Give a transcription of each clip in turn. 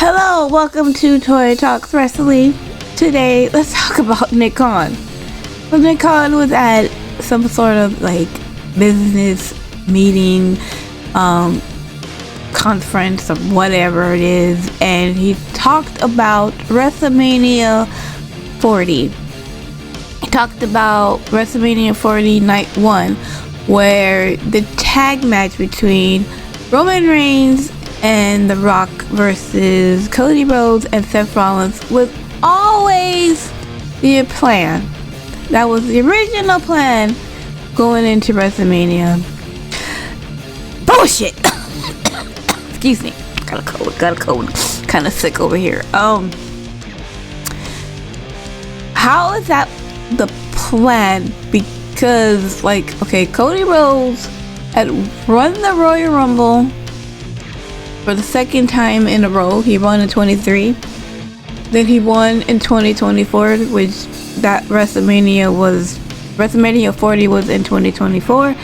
Hello, welcome to Toy Talks Wrestling. Today, let's talk about Nick Khan. So Nick Khan was at some sort of business meeting, conference or whatever it is, and he talked about WrestleMania 40. He talked about WrestleMania 40 Night 1, where the tag match between Roman Reigns and The Rock versus Cody Rhodes and Seth Rollins was always the plan. That was the original plan going into WrestleMania. Bullshit! Excuse me. Got a cold. Kind of sick over here. How is that the plan? Because, Cody Rhodes had run the Royal Rumble for the second time in a row. He won in 23. Then he won in 2024, which that WrestleMania 40 was in 2024.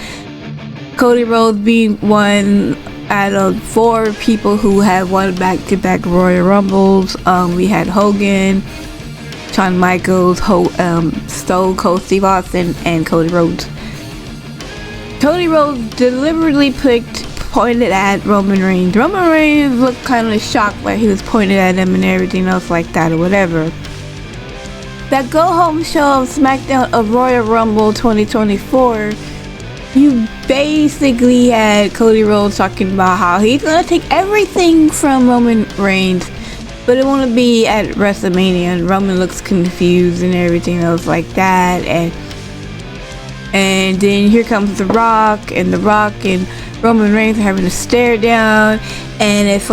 Cody Rhodes being one out of 4 people who had won back-to-back Royal Rumbles. We had Hogan, Shawn Michaels, Stone Cold Steve Austin, and Cody Rhodes. Cody Rhodes deliberately pointed at Roman Reigns. Roman Reigns looked kind of shocked when he was pointed at him and everything else like that or whatever. That go-home show of SmackDown of Royal Rumble 2024, you basically had Cody Rhodes talking about how he's going to take everything from Roman Reigns, but it won't be at WrestleMania, and Roman looks confused and everything else like that, and then here comes The Rock and Roman Reigns are having a stare down, and it's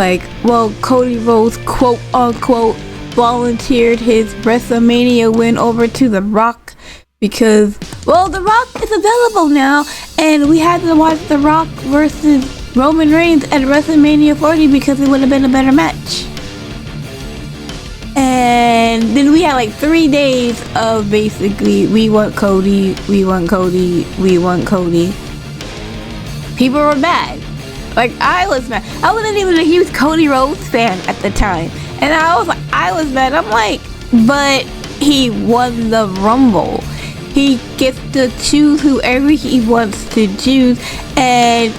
Cody Rhodes quote unquote volunteered his WrestleMania win over to The Rock because The Rock is available now, and we had to watch The Rock versus Roman Reigns at WrestleMania 40 because it would have been a better match. And then we had 3 days of basically we want Cody. People were mad. I was mad. I wasn't even a huge Cody Rhodes fan at the time, and I was mad. I'm but he won the Rumble. He gets to choose whoever he wants to choose, and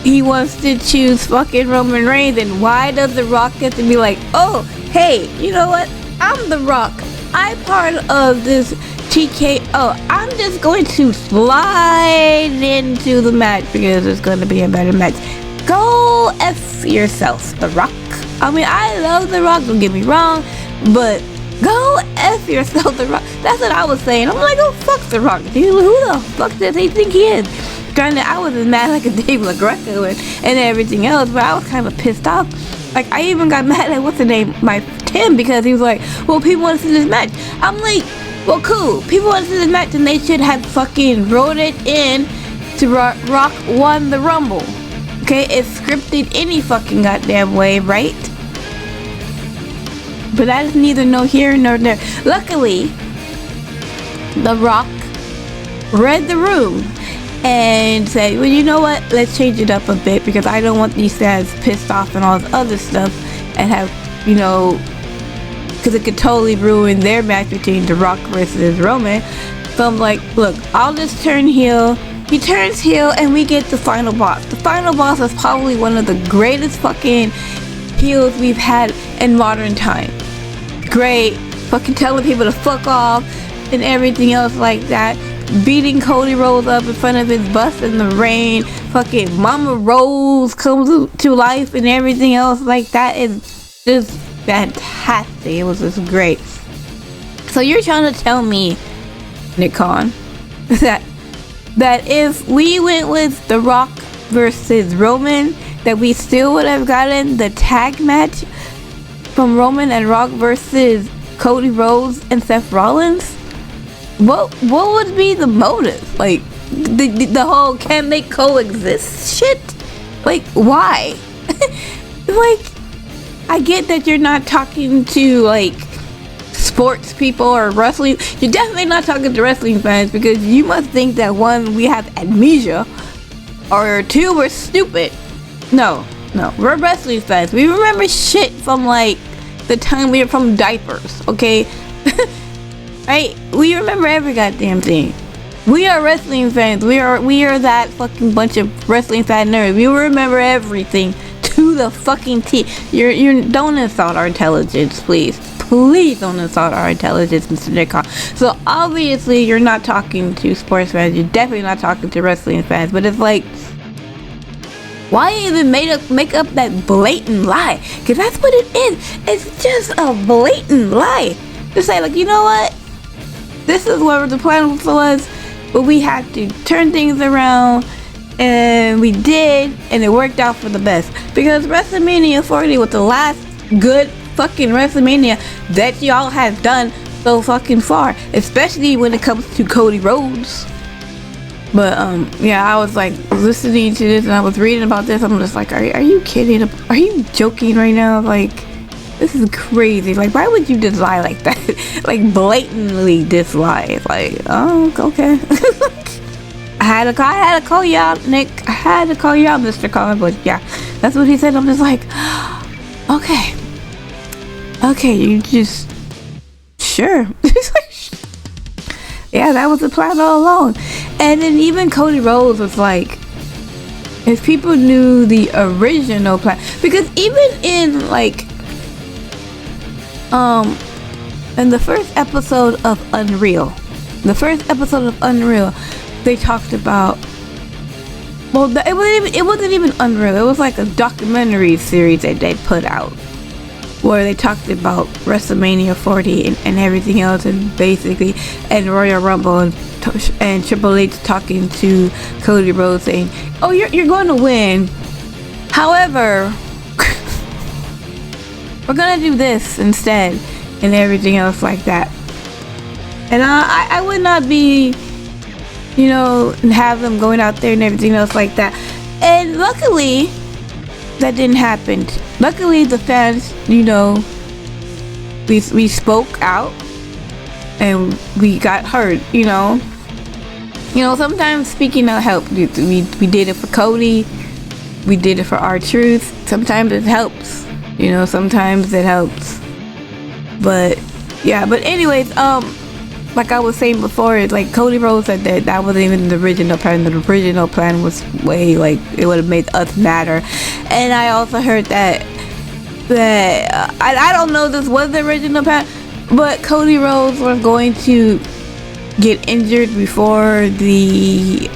he wants to choose fucking Roman Reigns. And why does The Rock get to be oh, hey, you know what? I'm The Rock. I'm part of this TKO. I'm just going to slide into the match because it's going to be a better match. Go F yourself, The Rock. I mean, I love The Rock, don't get me wrong, but go F yourself, The Rock. That's what I was saying. I'm oh, fuck The Rock. Dude, who the fuck does he think he is? I was as mad like a Dave LaGreca and everything else, but I was kind of pissed off. I even got mad at what's the name, my Tim, because he was well, people want to see this match. I'm well, cool. People want to see this match, and they should have fucking wrote it in to Rock won the Rumble. Okay, it's scripted any fucking goddamn way, right? But that is neither here nor there. Luckily, The Rock read the room and said, well, you know what, let's change it up a bit because I don't want these guys pissed off and all this other stuff and have, because it could totally ruin their match between The Rock versus Roman. So I'm look, I'll just turn heel. He turns heel and we get the final boss. The final boss is probably one of the greatest fucking heels we've had in modern time. Great, fucking telling people to fuck off and everything else like that. Beating Cody Rhodes up in front of his bus in the rain. Fucking Mama Rose comes to life and everything else like that. Is just fantastic. It was just great. So you're trying to tell me, Nick Khan, that if we went with The Rock versus Roman, that we still would have gotten the tag match from Roman and Rock versus Cody Rhodes and Seth Rollins? What would be the motive? The whole can they coexist shit? Why? I get that you're not talking to sports people or wrestling. You're definitely not talking to wrestling fans because you must think that 1, we have amnesia, or 2, we're stupid. No, No, we're wrestling fans. We remember shit from like the time we were from diapers, okay? Right? We remember every goddamn thing. We are wrestling fans. We are that fucking bunch of wrestling fan nerds. We remember everything to the fucking T. You don't insult our intelligence, please. Please don't insult our intelligence, Mr. Nicon. So obviously you're not talking to sports fans. You're definitely not talking to wrestling fans. But it's like, why even make up that blatant lie? Because that's what it is. It's just a blatant lie. To say like, you know what? This is what the plan was, but we had to turn things around, and we did, and it worked out for the best. Because WrestleMania 40 was the last good fucking WrestleMania that y'all have done so fucking far, especially when it comes to Cody Rhodes. But yeah, I was like listening to this and I was reading about this. I'm just like, are you kidding? Are you joking right now? Like, this is crazy. Like, why would you just lie like that? Like, blatantly just lie. Like, oh, okay. I had to call you out, Nick. I had to call you out, Mr. Collins. But yeah, that's what he said. I'm just like, okay. Okay, you just, sure. Yeah, that was the plan all along. And then even Cody Rhodes was like, if people knew the original plan, because even in like, in the first episode of Unreal, they talked about, well, it wasn't even Unreal. It was like a documentary series that they put out where they talked about WrestleMania 40 and everything else, and basically, and Royal Rumble and Triple H talking to Cody Rhodes saying, "Oh, you're going to win. However, we're gonna do this instead," and everything else like that. And I would not be, you know, have them going out there and everything else like that. And luckily, that didn't happen. Luckily, the fans, you know, we spoke out and we got heard. You know, sometimes speaking out helps. We did it for Cody. We did it for R-Truth. Sometimes it helps. You know, sometimes it helps. But yeah. But anyways, like I was saying before, it's like Cody Rhodes said that wasn't even the original plan. The original plan was way, like, it would have made us matter. And I also heard that I don't know if this was the original plan, but Cody Rhodes was going to get injured before the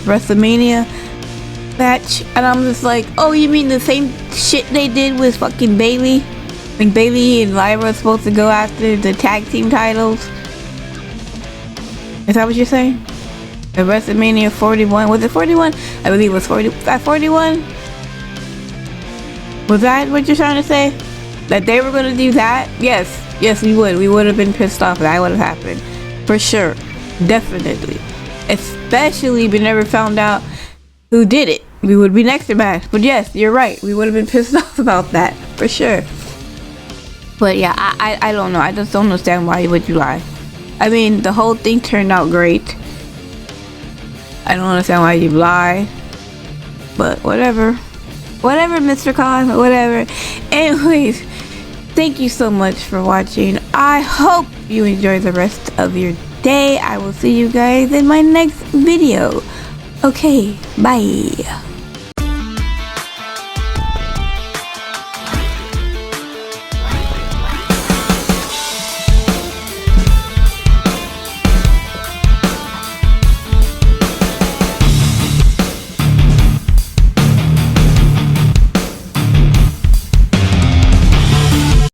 WrestleMania match. And I'm just like, oh, you mean the same shit they did with fucking Bayley? Like, Bayley and Lyra were supposed to go after the tag team titles? Is that what you're saying? At WrestleMania 41? Was it 41? I believe it was 40. At 41? Was that what you're trying to say? That they were going to do that? Yes, we would. We would have been pissed off if that would have happened. For sure. Definitely. Especially if we never found out who did it. We would be next to mad. But yes, you're right. We would have been pissed off about that. For sure. But yeah, I don't know. I just don't understand why would you lie. I mean, the whole thing turned out great. I don't understand why you lie. But whatever. Whatever, Mr. Khan. Whatever. Anyways, thank you so much for watching. I hope you enjoy the rest of your day. I will see you guys in my next video. Okay, bye.